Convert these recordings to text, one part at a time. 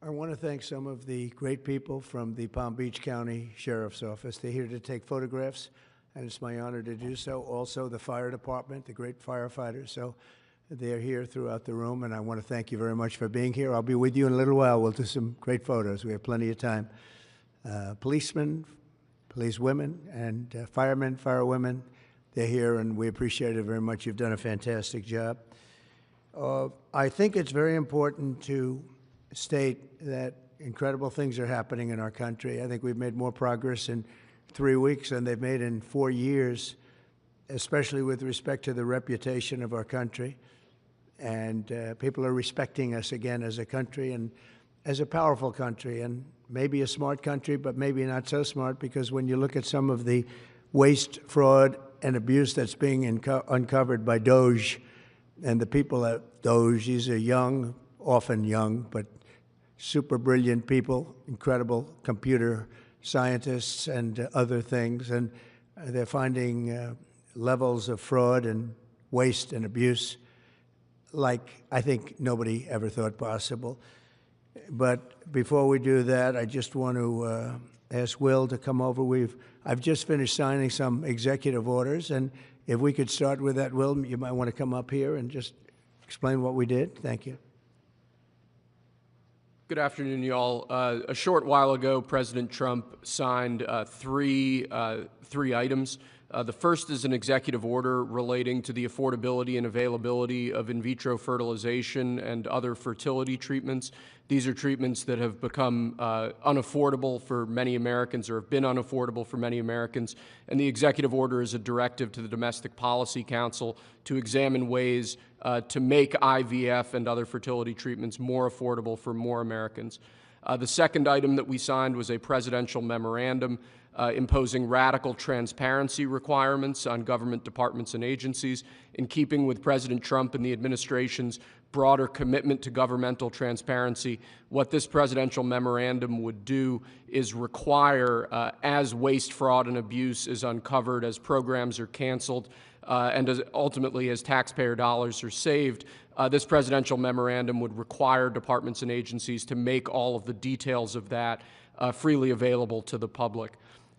I want to thank some of the great people from the Palm Beach County Sheriff's Office. They're here to take photographs, and it's my honor to do so. Also, the fire department, the great firefighters. So they're here throughout the room, and I want to thank you very much for being here. I'll be with you in a little while. We'll do some great photos. We have plenty of time. Policemen, policewomen, and firemen, firewomen, they're here, and we appreciate it very much. You've done a fantastic job. I think it's very important to state that incredible things are happening in our country. I think we've made more progress in 3 weeks than they've made in 4 years, especially with respect to the reputation of our country. And people are respecting us again as a country and as a powerful country, and maybe a smart country, but maybe not so smart, because when you look at some of the waste, fraud, and abuse that's being uncovered by DOGE and the people at DOGE, these are young, often young, but super brilliant people, incredible computer scientists and other things, and they're finding levels of fraud and waste and abuse like I think nobody ever thought possible. But before we do that, I just want to ask Will to come over. I've just finished signing some executive orders, and if we could start with that, Will, you might want to come up here and just explain what we did. Thank you. Good afternoon, y'all. A short while ago, President Trump signed three items. The first is an executive order relating to the affordability and availability of in vitro fertilization and other fertility treatments. These are treatments that have become unaffordable for many Americans, or have been unaffordable for many Americans. And the executive order is a directive to the Domestic Policy Council to examine ways to make IVF and other fertility treatments more affordable for more Americans. The second item that we signed was a presidential memorandum imposing radical transparency requirements on government departments and agencies, in keeping with President Trump and the administration's broader commitment to governmental transparency. What this presidential memorandum would do is require, as waste, fraud, and abuse is uncovered, as programs are canceled, and ultimately as taxpayer dollars are saved, this presidential memorandum would require departments and agencies to make all of the details of that freely available to the public.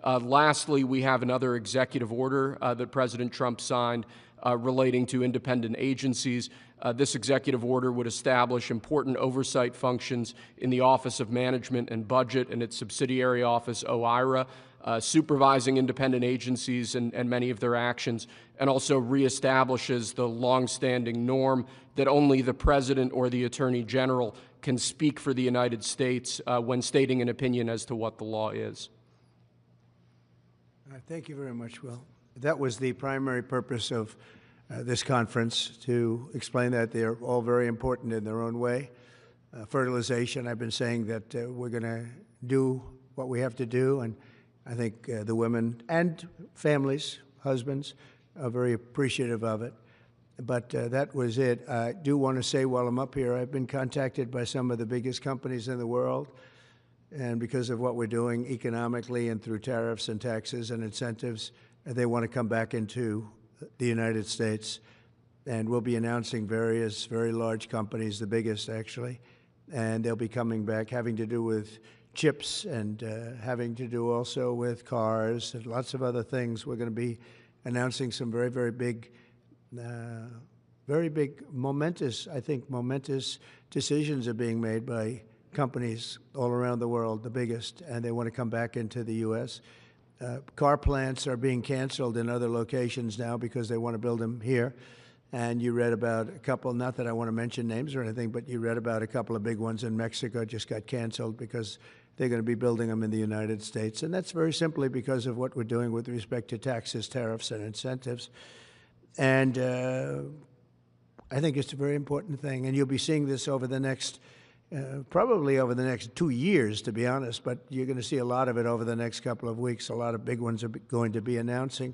Lastly, we have another executive order that President Trump signed relating to independent agencies. This executive order would establish important oversight functions in the Office of Management and Budget and its subsidiary office, OIRA, supervising independent agencies and many of their actions, and also reestablishes the longstanding norm that only the President or the Attorney General can speak for the United States when stating an opinion as to what the law is. Thank you very much, Will. That was the primary purpose of this conference, to explain that they're all very important in their own way. Fertilization, I've been saying that we're going to do what we have to do, and I think the women and families, husbands, are very appreciative of it. But that was it. I do want to say while I'm up here, I've been contacted by some of the biggest companies in the world, and because of what we're doing economically and through tariffs and taxes and incentives, they want to come back into the United States. And we'll be announcing various very large companies, the biggest actually, and they'll be coming back, having to do with chips and having to do also with cars and lots of other things. We're going to be announcing some very, very big, momentous decisions are being made by companies all around the world, the biggest, and they want to come back into the U.S. Car plants are being canceled in other locations now because they want to build them here. And you read about a couple, not that I want to mention names or anything, but you read about a couple of big ones in Mexico just got canceled because they're going to be building them in the United States. And that's very simply because of what we're doing with respect to taxes, tariffs, and incentives. And I think it's a very important thing. And you'll be seeing this over the next probably over the next 2 years, to be honest, but you're going to see a lot of it over the next couple of weeks. A lot of big ones are going to be announcing.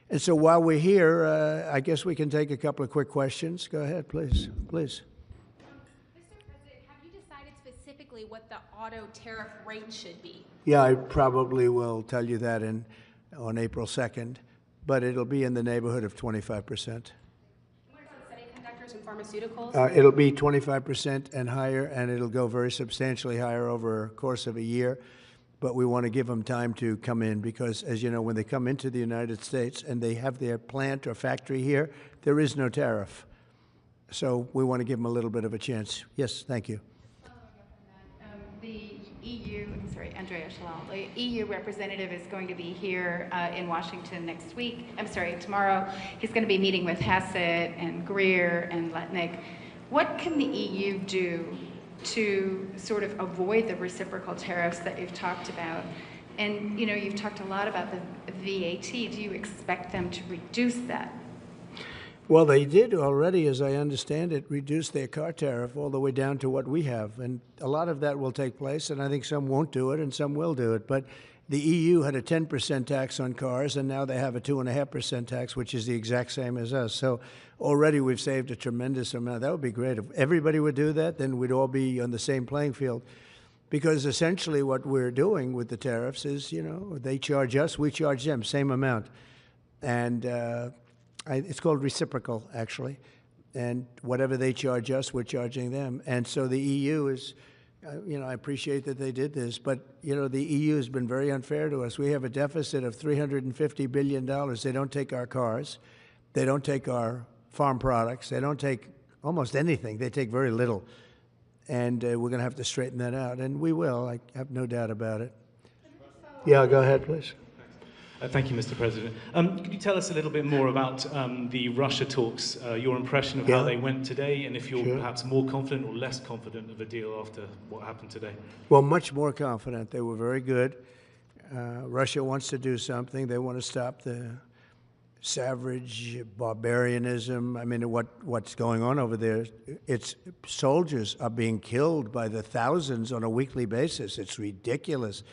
And so while we're here, I guess we can take a couple of quick questions. Go ahead, please. Please. Mr. President, have you decided specifically what the auto tariff rate should be? Yeah, I probably will tell you that on April 2nd, but it'll be in the neighborhood of 25%. Semiconductor manufacturers and pharmaceuticals? It'll be 25% and higher, and it'll go very substantially higher over a course of a year. But we want to give them time to come in because, as you know, when they come into the United States and they have their plant or factory here, there is no tariff. So we want to give them a little bit of a chance. Yes, thank you. The EU, Andrea Shalal, the EU representative is going to be here in Washington next week. Tomorrow. He's going to be meeting with Hassett and Greer and Letnick. What can the EU do to sort of avoid the reciprocal tariffs that you've talked about? And, you know, you've talked a lot about the VAT. Do you expect them to reduce that? Well, they did already, as I understand it, reduce their car tariff all the way down to what we have. And a lot of that will take place, and I think some won't do it and some will do it. But the EU had a 10% tax on cars, and now they have a 2.5% tax, which is the exact same as us. So already we've saved a tremendous amount. That would be great. If everybody would do that, then we'd all be on the same playing field. Because essentially what we're doing with the tariffs is, you know, they charge us, we charge them, same amount. And it's called reciprocal, actually. And whatever they charge us, we're charging them. And so the EU is, you know, I appreciate that they did this, but, you know, the EU has been very unfair to us. We have a deficit of $350 billion. They don't take our cars. They don't take our farm products. They don't take almost anything. They take very little. And we're going to have to straighten that out. And we will. I have no doubt about it. Yeah, go ahead, please. Thank you, Mr. President. Could you tell us a little bit more about the Russia talks, your impression of how they went today, and if you're perhaps more confident or less confident of a deal after what happened today? Well, much more confident. They were very good. Russia wants to do something. They want to stop the savage barbarianism. I mean, what's going on over there? It's soldiers are being killed by the thousands on a weekly basis. It's ridiculous.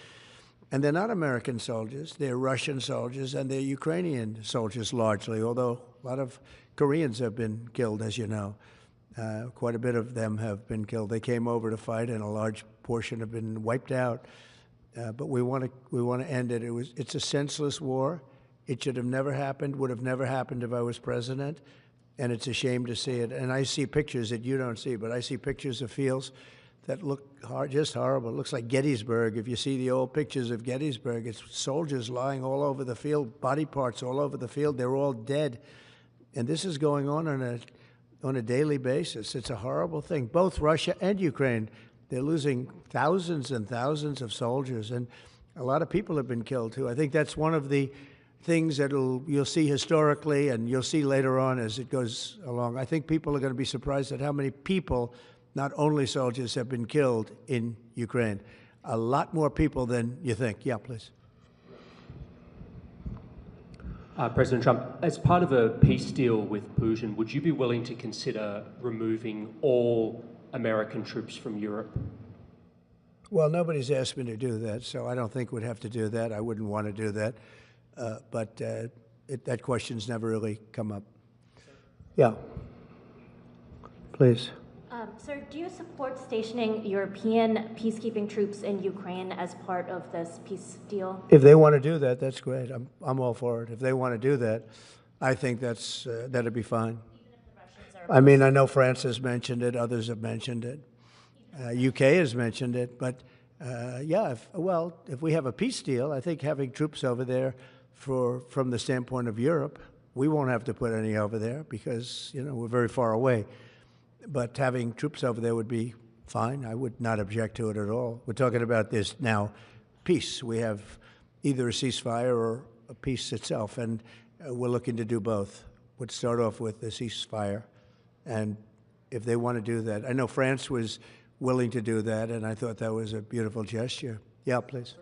And they're not American soldiers, they're Russian soldiers, and they're Ukrainian soldiers largely, although a lot of Koreans have been killed, as you know. Quite a bit of them have been killed. They came over to fight, and a large portion have been wiped out. But we want to end it. It's a senseless war. It should have never happened, would have never happened if I was president, and it's a shame to see it. And I see pictures that you don't see, but I see pictures of fields that look just horrible. It looks like Gettysburg. If you see the old pictures of Gettysburg, it's soldiers lying all over the field, body parts all over the field. They're all dead. And this is going on a daily basis. It's a horrible thing. Both Russia and Ukraine, they're losing thousands and thousands of soldiers, and a lot of people have been killed, too. I think that's one of the things that you'll see historically, and you'll see later on as it goes along. I think people are going to be surprised at how many people, not only soldiers, have been killed in Ukraine. A lot more people than you think. Yeah, please. President Trump, as part of a peace deal with Putin, would you be willing to consider removing all American troops from Europe? Well, nobody's asked me to do that, so I don't think we'd have to do that. I wouldn't want to do that. But that question's never really come up. Yeah. Please. Sir, do you support stationing European peacekeeping troops in Ukraine as part of this peace deal? If they want to do that, that's great. I'm all for it. If they want to do that, I think that'd be fine. Even if the Russians are... I mean, I know France has mentioned it. Others have mentioned it. UK has mentioned it. But, yeah, if we have a peace deal, I think having troops over there from the standpoint of Europe, we won't have to put any over there because, you know, we're very far away. But having troops over there would be fine. I would not object to it at all. We're talking about this now, peace. We have either a ceasefire or a peace itself, and we're looking to do both. We'd start off with the ceasefire, and if they want to do that. I know France was willing to do that, and I thought that was a beautiful gesture. Yeah, please.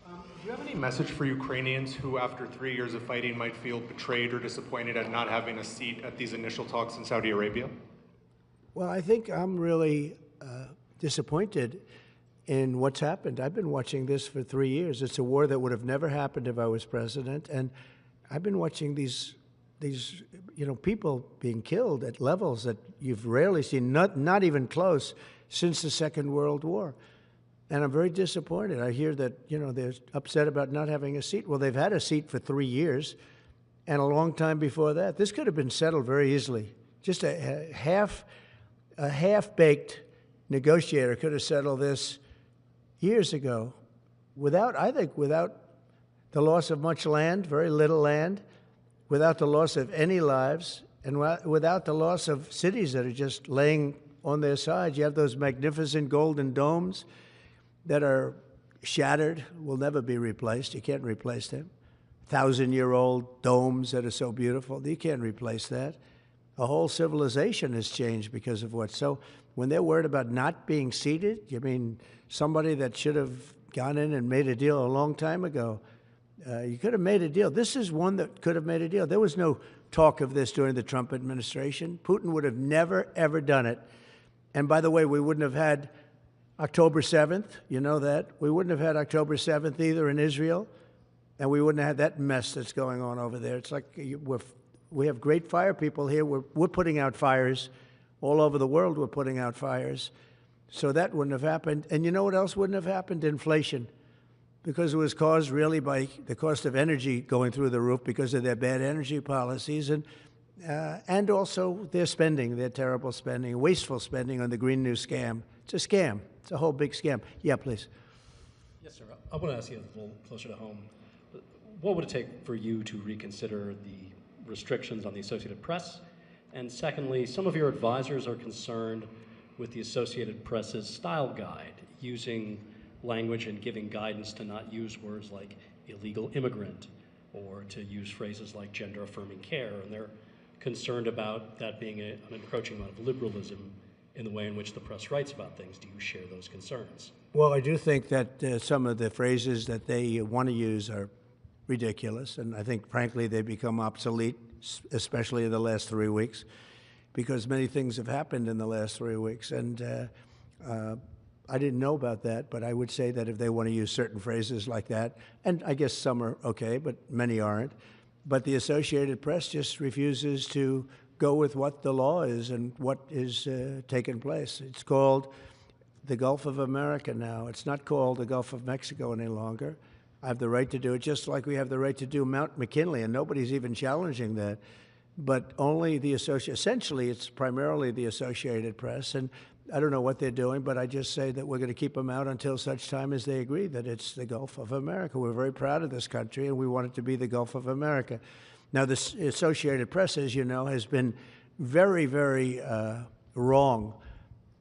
Do you have any message for Ukrainians who, after 3 years of fighting, might feel betrayed or disappointed at not having a seat at these initial talks in Saudi Arabia? Well, I think I'm really disappointed in what's happened. I've been watching this for 3 years. It's a war that would have never happened if I was president, and I've been watching these people being killed at levels that you've rarely seen, not even close, since the Second World War. And I'm very disappointed. I hear that, they're upset about not having a seat. Well, they've had a seat for 3 years and a long time before that. This could have been settled very easily just a half-baked negotiator could have settled this years ago without the loss of much land, very little land, without the loss of any lives, and without the loss of cities that are just laying on their sides. You have those magnificent golden domes that are shattered, will never be replaced. You can't replace them. 1,000-year-old domes that are so beautiful, you can't replace that. A whole civilization has changed because of what. So when they're worried about not being seated, you mean somebody that should have gone in and made a deal a long time ago. You could have made a deal. This is one that could have made a deal. There was no talk of this during the Trump administration. Putin would have never, ever done it. And by the way, we wouldn't have had October 7th. You know that. We wouldn't have had October 7th either in Israel. And we wouldn't have had that mess that's going on over there. It's like we have great fire people here. We're putting out fires. All over the world we're putting out fires. So that wouldn't have happened. And you know what else wouldn't have happened? Inflation. Because it was caused really by the cost of energy going through the roof because of their bad energy policies and also their spending, their terrible spending, wasteful spending on the Green New scam. It's a scam. It's a whole big scam. Yeah, please. Yes, sir. I want to ask you a little closer to home. What would it take for you to reconsider the restrictions on the Associated Press? And secondly, some of your advisors are concerned with the Associated Press's style guide, using language and giving guidance to not use words like illegal immigrant or to use phrases like gender-affirming care. And they're concerned about that being an encroaching of liberalism in the way in which the press writes about things. Do you share those concerns? Well, I do think that some of the phrases that they want to use are ridiculous, and I think, frankly, they become obsolete, especially in the last 3 weeks, because many things have happened in the last 3 weeks. And I didn't know about that, but I would say that if they want to use certain phrases like that, and I guess some are okay, but many aren't, but the Associated Press just refuses to go with what the law is and what is taking place. It's called the Gulf of America now. It's not called the Gulf of Mexico any longer. I have the right to do it, just like we have the right to do Mount McKinley, and nobody's even challenging that. But only the essentially, it's primarily the Associated Press, and I don't know what they're doing, but I just say that we're going to keep them out until such time as they agree that it's the Gulf of America. We're very proud of this country, and we want it to be the Gulf of America. Now, the Associated Press, as you know, has been very, very wrong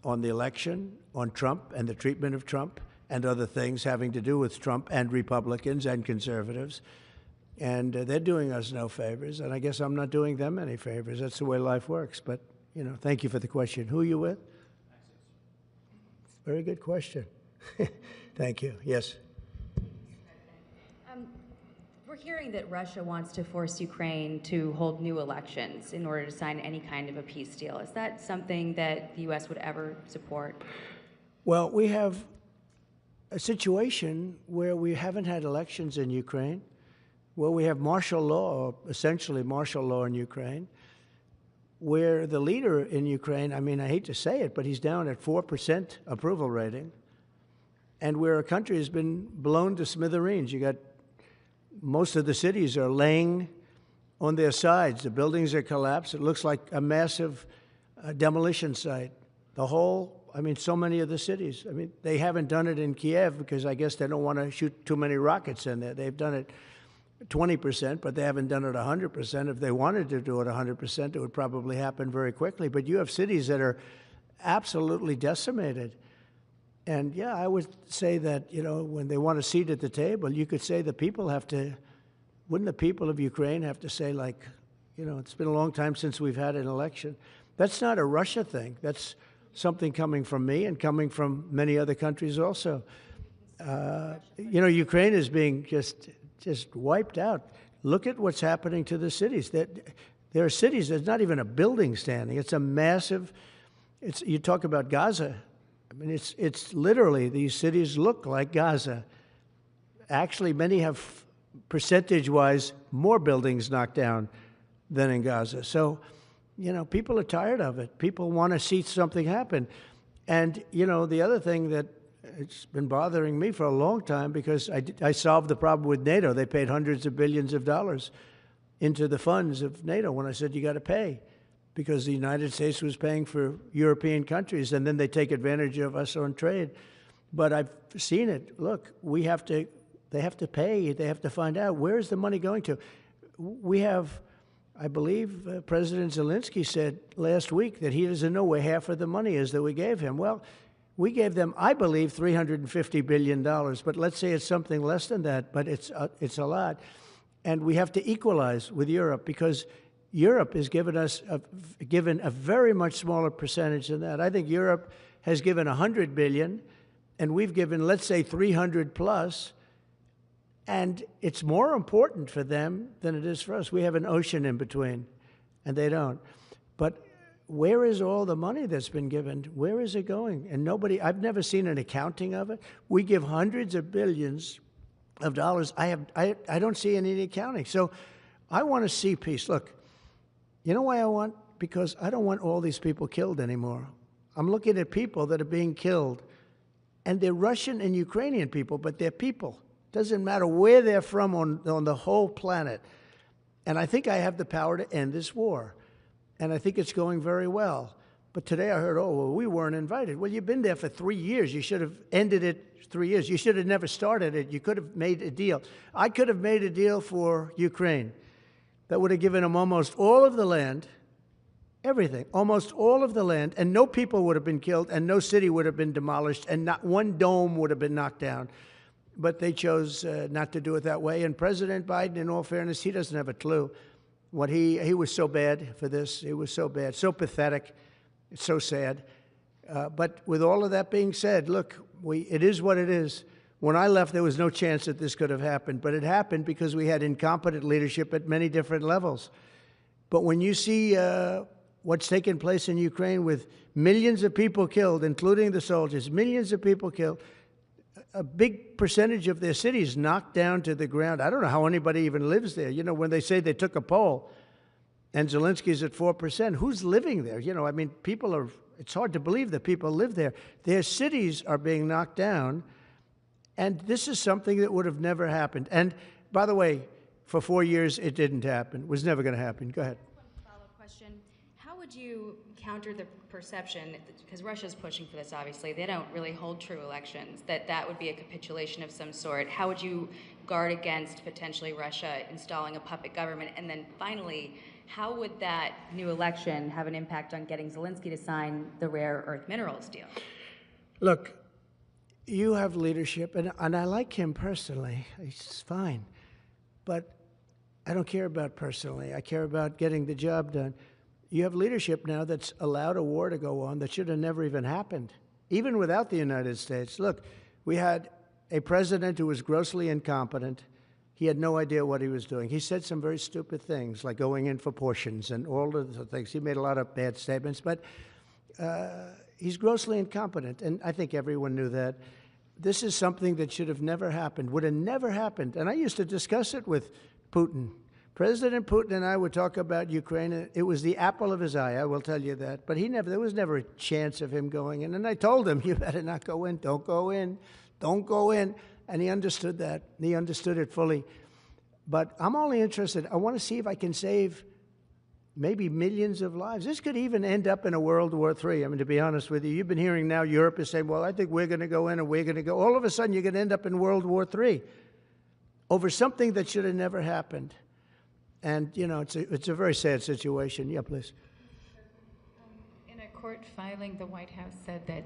on the election, on Trump and the treatment of Trump, and other things having to do with Trump and Republicans and conservatives. And they're doing us no favors, and I guess I'm not doing them any favors. That's the way life works. But, you know, thank you for the question. Who are you with? Very good question. Thank you. Yes. We're hearing that Russia wants to force Ukraine to hold new elections in order to sign any kind of a peace deal. Is that something that the U.S. would ever support? Well, we have a situation where we haven't had elections in Ukraine, where we have martial law, or essentially martial law in Ukraine, where the leader in Ukraine, I mean, I hate to say it, but he's down at 4% approval rating, and where a country has been blown to smithereens. You got most of the cities are laying on their sides. The buildings are collapsed. It looks like a massive demolition site. The whole, I mean, so many of the cities. I mean, they haven't done it in Kiev because I guess they don't want to shoot too many rockets in there. They've done it 20%, but they haven't done it 100%. If they wanted to do it 100%, it would probably happen very quickly. But you have cities that are absolutely decimated. And yeah, I would say that, you know, when they want a seat at the table, you could say the people have to, wouldn't the people of Ukraine have to say, like, you know, it's been a long time since we've had an election. That's not a Russia thing. That's something coming from me and coming from many other countries also. You know, Ukraine is being just wiped out. Look at what's happening to the cities. There are cities, there's not even a building standing. It's a massive, you talk about Gaza. I mean, it's literally, these cities look like Gaza. Actually, many have, percentage-wise, more buildings knocked down than in Gaza. So, you know, people are tired of it. People want to see something happen. And, you know, the other thing that it's been bothering me for a long time, because I solved the problem with NATO. They paid hundreds of billions of dollars into the funds of NATO when I said you got to pay. because the United States was paying for European countries, and then they take advantage of us on trade. But I've seen it. Look, they have to pay. They have to find out, where is the money going to? We have, I believe, President Zelensky said last week that he doesn't know where half of the money is that we gave him. Well, we gave them, I believe, $350 billion, but let's say it's something less than that, but it's a lot. And we have to equalize with Europe, because Europe has given us given a very much smaller percentage than that. I think Europe has given $100 billion, and we've given, let's say, 300 plus, and it's more important for them than it is for us. We have an ocean in between, and they don't. But where is all the money that's been given? Where is it going? And nobody, I've never seen an accounting of it. We give hundreds of billions of dollars. I don't see any accounting. So I want to see peace. Look, you know why I want? Because I don't want all these people killed anymore. I'm looking at people that are being killed, and they're Russian and Ukrainian people, but they're people. Doesn't matter where they're from on the whole planet. And I think I have the power to end this war. And I think it's going very well. But today I heard, oh, well, we weren't invited. Well, you've been there for 3 years. You should have ended it 3 years. You should have never started it. You could have made a deal. I could have made a deal for Ukraine that would have given them almost all of the land, everything, almost all of the land, and no people would have been killed, and no city would have been demolished, and not one dome would have been knocked down. But they chose not to do it that way. And President Biden, in all fairness, he doesn't have a clue. What he was so bad for this. It was so bad, so pathetic. It's so sad. But with all of that being said, look, it is what it is. When I left, there was no chance that this could have happened. But it happened because we had incompetent leadership at many different levels. But when you see what's taken place in Ukraine with millions of people killed, including the soldiers, millions of people killed, a big percentage of their cities knocked down to the ground. I don't know how anybody even lives there. You know, when they say they took a poll and Zelensky's at 4%, who's living there? You know, I mean, it's hard to believe that people live there. Their cities are being knocked down, and this is something that would have never happened. And by the way, for 4 years, it didn't happen. It was never going to happen. Go ahead. One follow-up question. How would you counter the perception, because Russia's pushing for this, obviously, they don't really hold true elections, that would be a capitulation of some sort. How would you guard against potentially Russia installing a puppet government? And then finally, how would that new election have an impact on getting Zelensky to sign the rare earth minerals deal? Look, you have leadership, and I like him personally. He's fine. But I don't care about personally. I care about getting the job done. You have leadership now that's allowed a war to go on that should have never even happened, even without the United States. Look, we had a president who was grossly incompetent. He had no idea what he was doing. He said some very stupid things, like going in for portions and all of the things. He made a lot of bad statements, but he's grossly incompetent, and I think everyone knew that. This is something that should have never happened, would have never happened. And I used to discuss it with Putin. President Putin and I would talk about Ukraine. It was the apple of his eye, I will tell you that. But there was never a chance of him going in. And I told him, you better not go in. Don't go in. Don't go in. And he understood that. He understood it fully. But I'm only interested. I want to see if I can save maybe millions of lives. This could even end up in a World War III. I mean, to be honest with you, you've been hearing now Europe is saying, well, I think we're going to go in and we're going to go. All of a sudden, you're going to end up in World War III over something that should have never happened. And, you know, it's a very sad situation. Yeah, please. In a court filing, the White House said that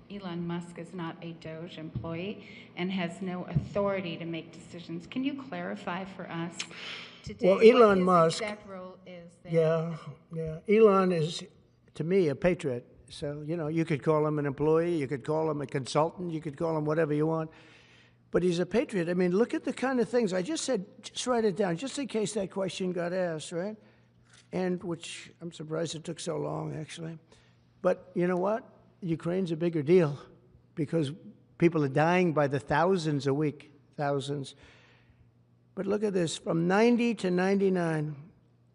Elon Musk is not a DOGE employee and has no authority to make decisions. Can you clarify for us today well, Elon what his Musk, exact role is there? Yeah. Elon is, to me, a patriot. So, you know, you could call him an employee, you could call him a consultant, you could call him whatever you want. But he's a patriot. I mean, look at the kind of things. I just said, just write it down, just in case that question got asked, right? And which I'm surprised it took so long, actually. But you know what? Ukraine's a bigger deal because people are dying by the thousands a week, thousands. But look at this, from 90 to 99,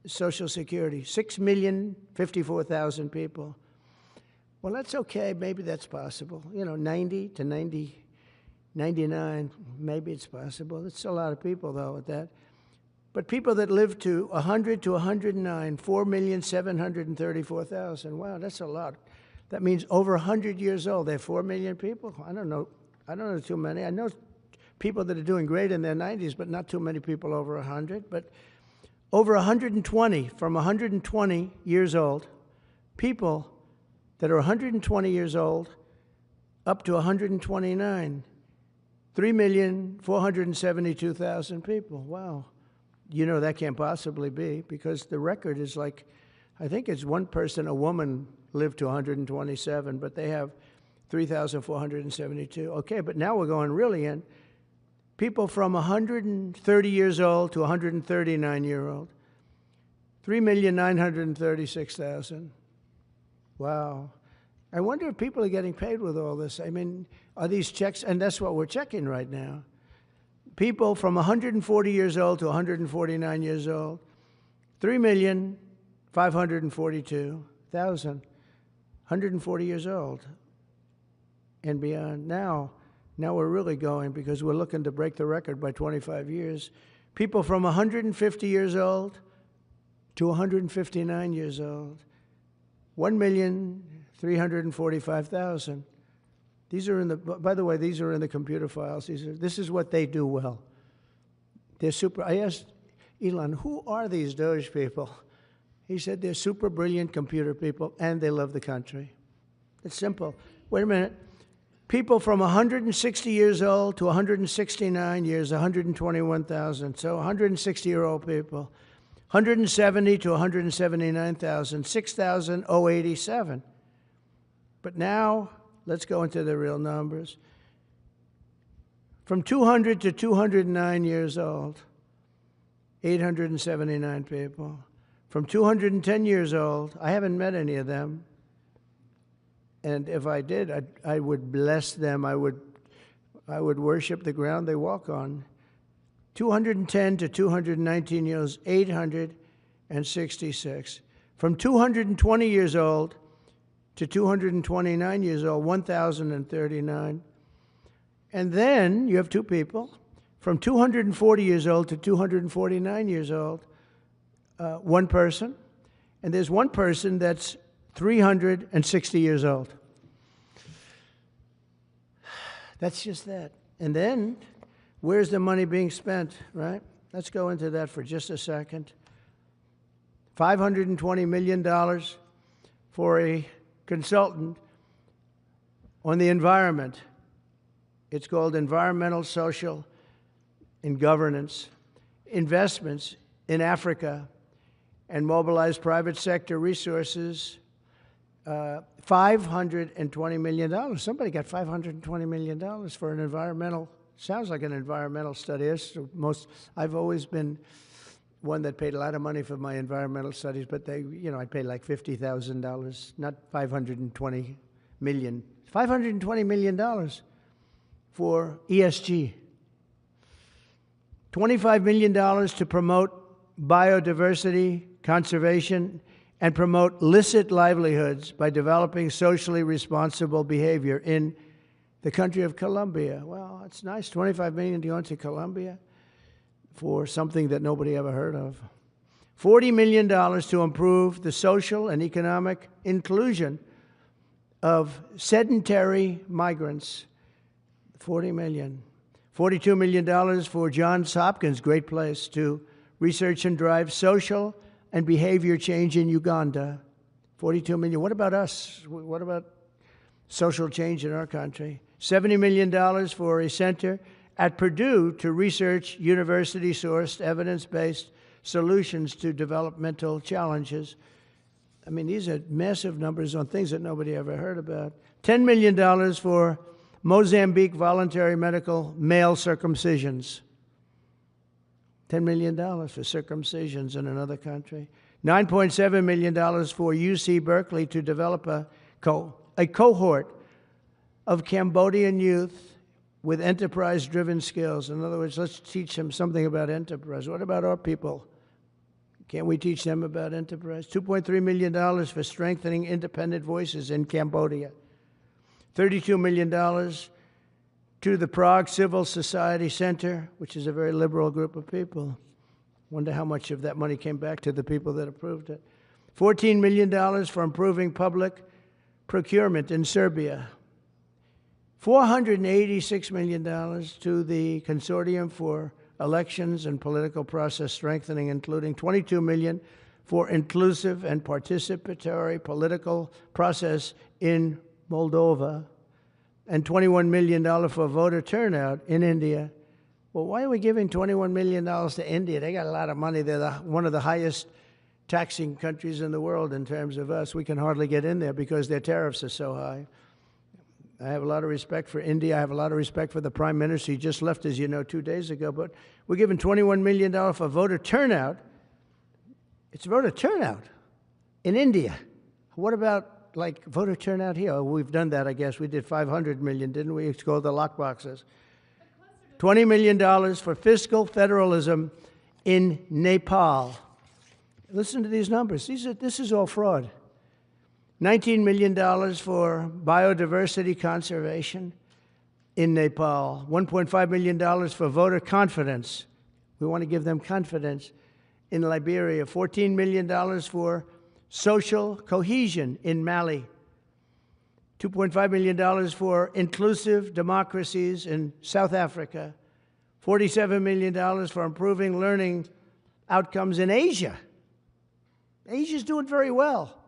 Social Security, 6,054,000 people. Well, that's okay. Maybe that's possible. You know, 90 to 99, maybe it's possible. It's a lot of people, though, at that. But people that live to 100 to 109, 4,734,000. Wow, that's a lot. That means over 100 years old. They're 4 million people. I don't know too many. I know people that are doing great in their 90s, but not too many people over 100. But over 120, from 120 years old, people that are 120 years old up to 129, 3,472,000 people. Wow. You know that can't possibly be, because the record is like, I think it's one person, a woman, lived to 127, but they have 3,472. Okay, but now we're going really in. People from 130 years old to 139-year-old, 3,936,000. Wow. I wonder if people are getting paid with all this. I mean, are these checks? And that's what we're checking right now. People from 140 years old to 149 years old, 3,542,000, 140 years old and beyond. Now we're really going, because we're looking to break the record by 25 years. People from 150 years old to 159 years old, 1,345,000. These are in the, by the way, these are in the computer files. This is what they do well. They're super. I asked Elon, who are these DOGE people? He said they're super brilliant computer people and they love the country. It's simple. Wait a minute. People from 160 years old to 169 years, 121,000. So 160-year-old people. 170 to 179,000, 6,087. But now, let's go into the real numbers. From 200 to 209 years old, 879 people. From 210 years old, I haven't met any of them. And if I did, I would bless them. I would worship the ground they walk on. 210 to 219 years, 866. From 220 years old to 229 years old, 1,039. And then you have two people, from 240 years old to 249 years old, one person. And there's one person that's 360 years old. That's just that. And then, where's the money being spent, right? Let's go into that for just a second. $520 million for a consultant on the environment. It's called Environmental, Social, and Governance. Investments in Africa and mobilize private sector resources. $520 million. Somebody got $520 million for an environmental, sounds like an environmental study. I've always been one that paid a lot of money for my environmental studies, but I paid like $50,000, not $520 million. $520 million for ESG. $25 million to promote biodiversity, conservation, and promote licit livelihoods by developing socially responsible behavior in the country of Colombia. Well, it's nice, $25 million to go into Colombia for something that nobody ever heard of. $40 million to improve the social and economic inclusion of sedentary migrants. $40 million. $42 million for Johns Hopkins, great place, to research and drive social and behavior change in Uganda. $42 million. What about us? What about social change in our country? $70 million for a center at Purdue to research university-sourced, evidence-based solutions to developmental challenges. I mean, these are massive numbers on things that nobody ever heard about. $10 million for Mozambique voluntary medical male circumcisions. $10 million for circumcisions in another country. $9.7 million for UC Berkeley to develop a cohort of Cambodian youth with enterprise-driven skills. In other words, let's teach them something about enterprise. What about our people? Can't we teach them about enterprise? $2.3 million for strengthening independent voices in Cambodia. $32 million to the Prague Civil Society Center, which is a very liberal group of people. Wonder how much of that money came back to the people that approved it. $14 million for improving public procurement in Serbia. $486 million to the Consortium for Elections and Political Process Strengthening, including $22 million for inclusive and participatory political process in Moldova, and $21 million for voter turnout in India. Well, why are we giving $21 million to India? They got a lot of money. They're one of the highest taxing countries in the world in terms of us. We can hardly get in there because their tariffs are so high. I have a lot of respect for India. I have a lot of respect for the Prime Minister. He just left, as you know, 2 days ago. But we're giving $21 million for voter turnout. It's voter turnout in India. What about, like, voter turnout here? Oh, we've done that, I guess. We did $500 million, didn't we? It's called the lockboxes. $20 million for fiscal federalism in Nepal. Listen to these numbers. This is all fraud. $19 million for biodiversity conservation in Nepal. $1.5 million for voter confidence. We want to give them confidence in Liberia. $14 million for social cohesion in Mali. $2.5 million for inclusive democracies in South Africa. $47 million for improving learning outcomes in Asia. Asia's doing very well.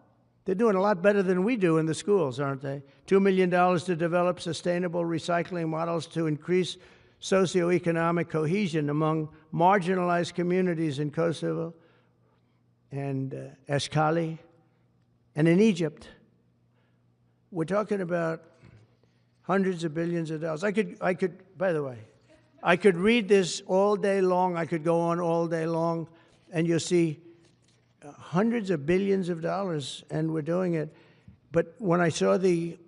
They're doing a lot better than we do in the schools, aren't they? $2 million to develop sustainable recycling models to increase socioeconomic cohesion among marginalized communities in Kosovo and Eshkali and in Egypt. We're talking about hundreds of billions of dollars. I could, by the way, I could read this all day long. I could go on all day long, and you'll see hundreds of billions of dollars, and we're doing it. But when I saw the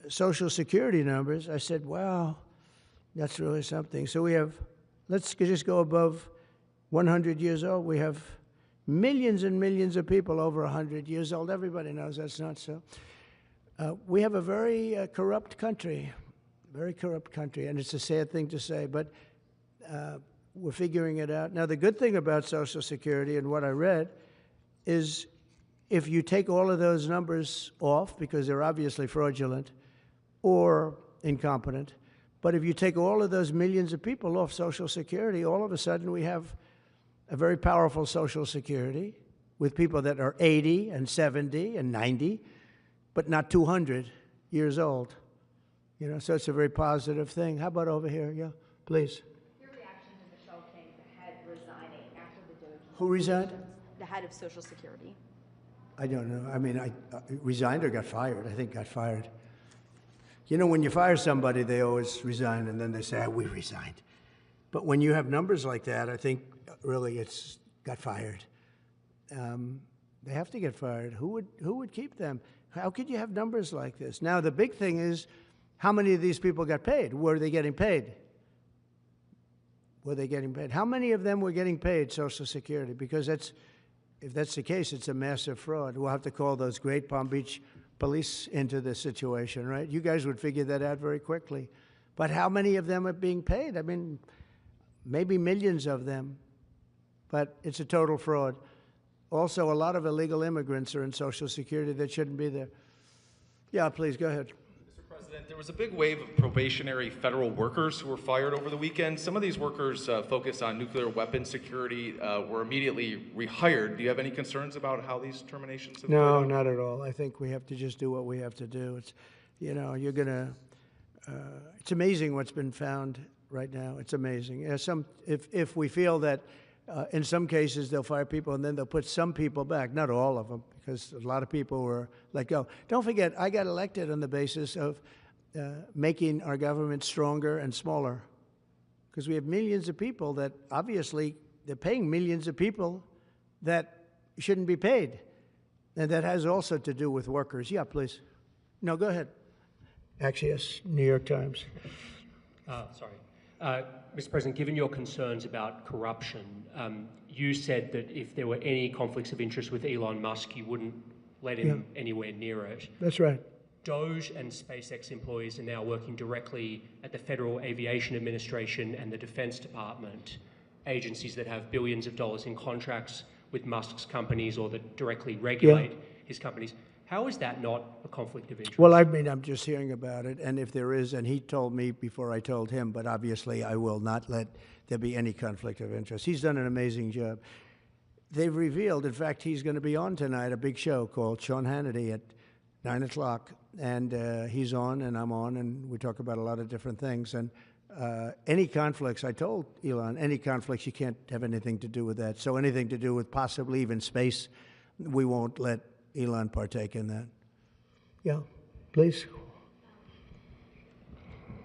Social Security numbers, I said, wow, that's really something. So we have, let's just go above 100 years old. We have millions and millions of people over 100 years old. Everybody knows that's not so. We have a very corrupt country, and it's a sad thing to say, but we're figuring it out. Now, the good thing about Social Security and what I read is if you take all of those numbers off, because they're obviously fraudulent or incompetent, but if you take all of those millions of people off Social Security, all of a sudden we have a very powerful Social Security with people that are 80 and 70 and 90, but not 200 years old. You know, so it's a very positive thing. How about over here? Yeah, please. Your reaction to Michelle King, the head, resigning after the DOGE? Who resigned? The head of Social Security. I don't know. I mean, I resigned or got fired. I think got fired. You know, when you fire somebody, they always resign, and then they say, we resigned. But when you have numbers like that, I think really it's got fired. They have to get fired. Who would keep them? How could you have numbers like this? Now, the big thing is, how many of these people got paid? Were they getting paid? Were they getting paid? How many of them were getting paid Social Security? Because if that's the case, it's a massive fraud. We'll have to call those great Palm Beach police into this situation, right? You guys would figure that out very quickly. But how many of them are being paid? I mean, maybe millions of them, but it's a total fraud. Also, a lot of illegal immigrants are in Social Security that shouldn't be there. Yeah, please, go ahead. Mr. President, there was a big wave of probationary federal workers who were fired over the weekend. Some of these workers focused on nuclear weapon security were immediately rehired. Do you have any concerns about how these terminations have No, played out? not at all. I think we have to just do what we have to do. It's, you know, you're going to, it's amazing what's been found right now. It's amazing. If we feel that in some cases they'll fire people and then they'll put some people back, not all of them, because a lot of people were let go. Don't forget, I got elected on the basis of making our government stronger and smaller, because we have millions of people that obviously they're paying millions of people that shouldn't be paid. And that has also to do with workers. Yeah, please. No, go ahead. Actually, yes, New York Times. Mr. President, given your concerns about corruption, you said that if there were any conflicts of interest with Elon Musk, you wouldn't let him anywhere near it. That's right. DOGE and SpaceX employees are now working directly at the Federal Aviation Administration and the Defense Department. agencies that have billions of dollars in contracts with Musk's companies or that directly regulate his companies. How is that not a conflict of interest? Well, I mean, I'm just hearing about it, and if there is, and he told me before I told him, but obviously I will not let there be any conflict of interest. He's done an amazing job. They've revealed, in fact, he's going to be on tonight, a big show called Sean Hannity at 9 o'clock, and he's on and I'm on, and we talk about a lot of different things. And any conflicts, I told Elon, any conflicts, you can't have anything to do with that. So anything to do with possibly even space, we won't let Elon partake in that. Yeah, please.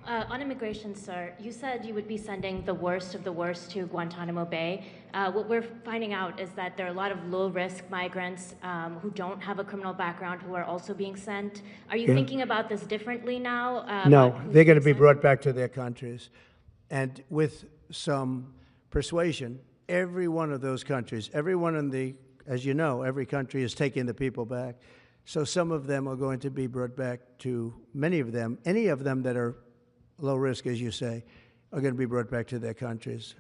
On immigration, sir, you said you would be sending the worst of the worst to Guantanamo Bay. What we're finding out is that there are a lot of low-risk migrants who don't have a criminal background who are also being sent. Are you thinking about this differently now? No, they're going to be brought back to their countries. And with some persuasion, every one of those countries, everyone in the, as you know, every country is taking the people back. So some of them are going to be brought back to, many of them, any of them that are low risk, as you say, are going to be brought back to their countries.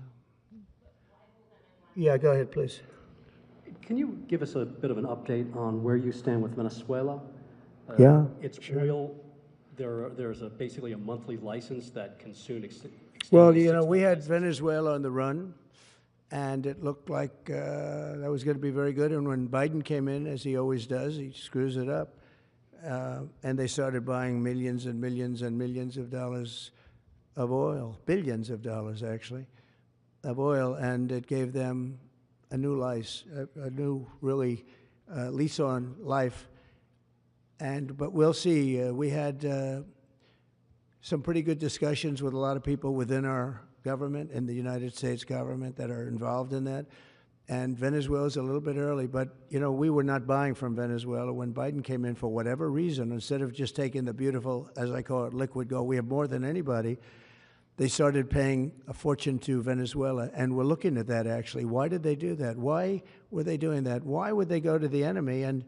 Yeah, go ahead, please. Can you give us a bit of an update on where you stand with Venezuela? Yeah, it's oil. There's basically a monthly license that can soon extend. Well, you know, we had Venezuela on the run, and it looked like that was going to be very good. And when Biden came in, as he always does, he screws it up. And they started buying millions and millions and millions of dollars of oil, billions of dollars actually, of oil, and it gave them a new life, a new really lease on life. But we'll see. We had some pretty good discussions with a lot of people within our government and the United States government that are involved in that. And Venezuela's a little bit early, but, you know, we were not buying from Venezuela when Biden came in for whatever reason. Instead of just taking the beautiful, as I call it, liquid gold, we have more than anybody, they started paying a fortune to Venezuela. And we're looking at that, actually. Why did they do that? Why were they doing that? Why would they go to the enemy and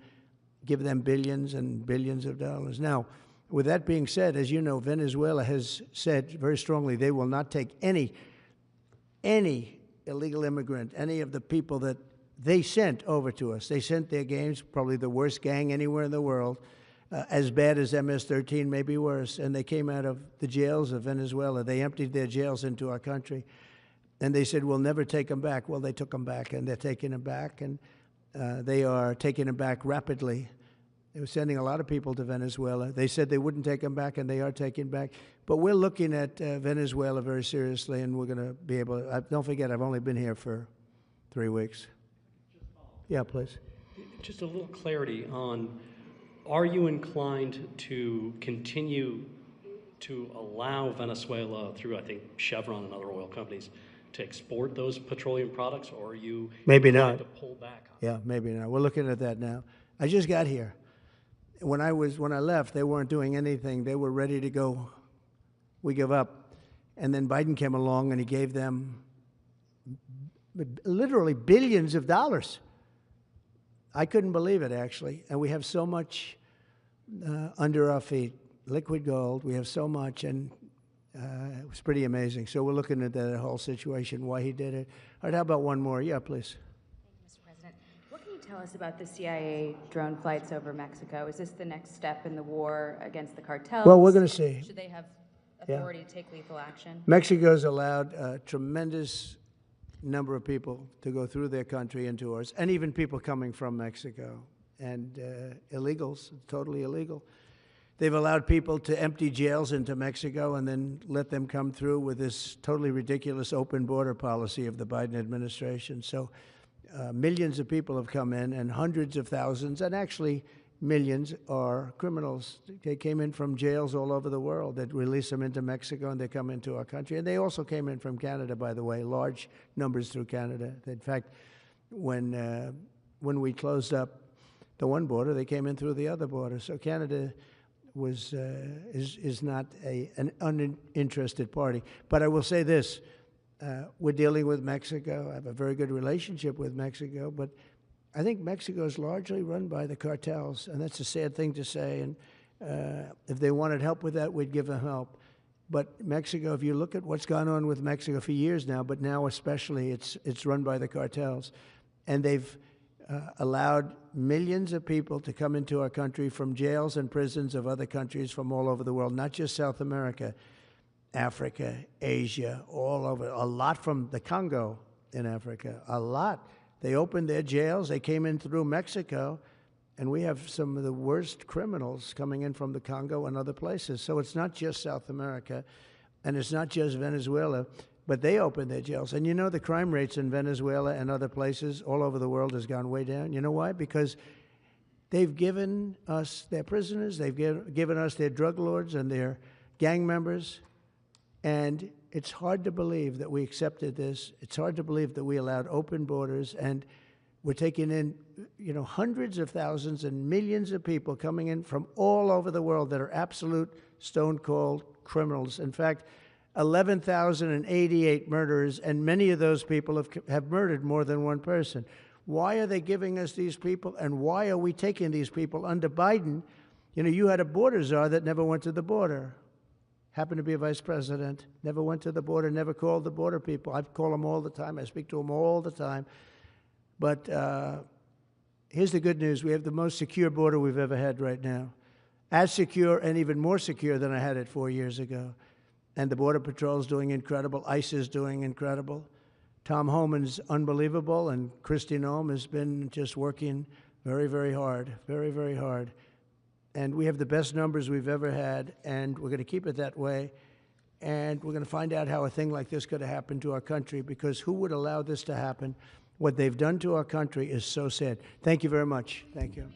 give them billions and billions of dollars? Now, with that being said, as you know, Venezuela has said very strongly they will not take any illegal immigrant, any of the people that they sent over to us. They sent their gangs, probably the worst gang anywhere in the world, as bad as MS-13, maybe worse, and they came out of the jails of Venezuela. They emptied their jails into our country, and they said, we'll never take them back. Well, they took them back, and they're taking them back, and they are taking them back rapidly. They were sending a lot of people to Venezuela. They said they wouldn't take them back, and they are taking back. But we're looking at Venezuela very seriously, and we're going to be able to. Don't forget, I've only been here for 3 weeks. Yeah, please. Just a little clarity on, are you inclined to continue to allow Venezuela, through, I think, Chevron and other oil companies, to export those petroleum products, or are you maybe not to pull back on Yeah, maybe not. We're looking at that now. I just got here. When I left, they weren't doing anything. They were ready to go. We give up. And then Biden came along and he gave them literally billions of dollars. I couldn't believe it, actually. And we have so much under our feet, liquid gold. We have so much, and it was pretty amazing. So we're looking at that whole situation, why he did it. All right, how about one more? Yeah, please. Tell us about the CIA drone flights over Mexico. Is this the next step in the war against the cartels? Well, we're going to see. Should they have authority to take lethal action? Mexico's allowed a tremendous number of people to go through their country into ours, and even people coming from Mexico, and illegals, totally illegal. They've allowed people to empty jails into Mexico and then let them come through with this totally ridiculous open border policy of the Biden administration. So millions of people have come in, and hundreds of thousands, and actually millions, are criminals. They came in from jails all over the world that release them into Mexico, and they come into our country. And they also came in from Canada, by the way, large numbers through Canada. In fact, when we closed up the one border, they came in through the other border. So Canada is not an uninterested party. But I will say this. We're dealing with Mexico. I have a very good relationship with Mexico, but I think Mexico is largely run by the cartels, and that's a sad thing to say. And if they wanted help with that, we'd give them help. But Mexico, if you look at what's gone on with Mexico for years now, but now especially, it's run by the cartels. And they've allowed millions of people to come into our country from jails and prisons of other countries from all over the world, not just South America, Africa, Asia, all over. A lot from the Congo in Africa, a lot. They opened their jails. They came in through Mexico. And we have some of the worst criminals coming in from the Congo and other places. So it's not just South America, and it's not just Venezuela, but they opened their jails. And you know the crime rates in Venezuela and other places all over the world has gone way down. You know why? Because they've given us their prisoners, they've given us their drug lords and their gang members, and it's hard to believe that we accepted this. It's hard to believe that we allowed open borders, and we're taking in, hundreds of thousands and millions of people coming in from all over the world that are absolute stone-cold criminals. In fact, 11,088 murderers, and many of those people have murdered more than one person. Why are they giving us these people, and why are we taking these people under Biden? You had a border czar that never went to the border. Happened to be a vice president, never went to the border, never called the border people. I call them all the time. I speak to them all the time. But here's the good news. We have the most secure border we've ever had right now. As secure and even more secure than I had it 4 years ago. And the Border Patrol is doing incredible. ICE is doing incredible. Tom Homan's unbelievable, and Kristi Noem has been just working very, very hard, very, very hard. And we have the best numbers we've ever had, and we're going to keep it that way. And we're going to find out how a thing like this could have happened to our country, because who would allow this to happen? What they've done to our country is so sad. Thank you very much. Thank you.